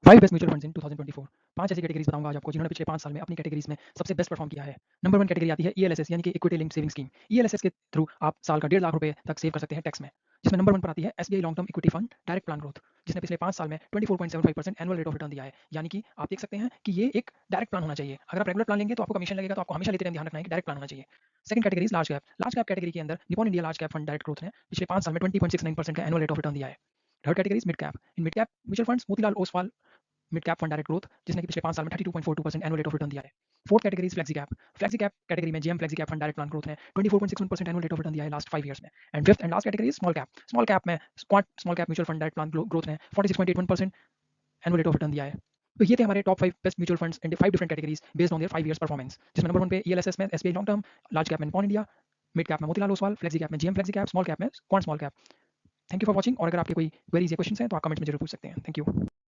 5 best mutual funds इन 2024। 5 ऐसी categories बताऊंगा आज आपको जिन्होंने पिछले 5 साल में अपनी कैटेगरीज में सबसे बेस्ट परफॉर्म किया है। नंबर 1 कैटेगरी आती है ईएलएसएस यानी कि equity linked saving scheme. ELSS के थ्रू आप साल का 1.5 लाख रुपए तक सेव कर सकते हैं टैक्स में। जिसमें नंबर 1 पर आती है SBI long term equity fund direct plan growth, जिसने पिछले 5 साल में 24.75% एनुअल रेट ऑफ रिटर्न दिया है। यानी कि आप देख सकते हैं कि ये एक डायरेक्ट प्लान होना चाहिए। अगर आप रेगुलर प्लान लेंगे तो आपको कमीशन लगेगा, तो आपको हमेशा लेते टाइम ध्यान रखना है कि डायरेक्ट प्लान होना चाहिए। Second category large cap. Large cap category के अंदर Nippon India large cap fund direct growth ने पिछले 5 साल में 20.69% का एनुअल रेट ऑफ रिटर्न दिया है। Third category mid cap. In mid cap mutual funds Motilal Oswal mid cap fund direct growth, जिसने कि पिछले 5 साल में 32.42% एनुअल रेट ऑफ रिटर्न दिया है। Fourth category flexi cap. Flexi cap category में JM flexi cap fund direct plan growth ने 24.61% annual rate of return दिया है लास्ट 5 ईयर्स में। And fifth and last category small cap. Small cap में squad small cap mutual fund direct plan growth ने 46.81% annual rate of return दिया है। तो ये थे हमारे top 5 best mutual funds in 5 different categories based on their 5 years performance, जिसमें number 1 पे ईएलएसएस में SBI long term, large cap में निपॉन इंडिया, मिड कैप में मोतीलाल ओसवाल, फ्लेक्सी कैप में JM flexi cap, small cap में quant small cap. Thank you for watching, और अगर आपके कोई क्वेरीज या क्वेश्चंस हैं तो आप कमेंट्स में जरूर पूछ सकते हैं। Thank you.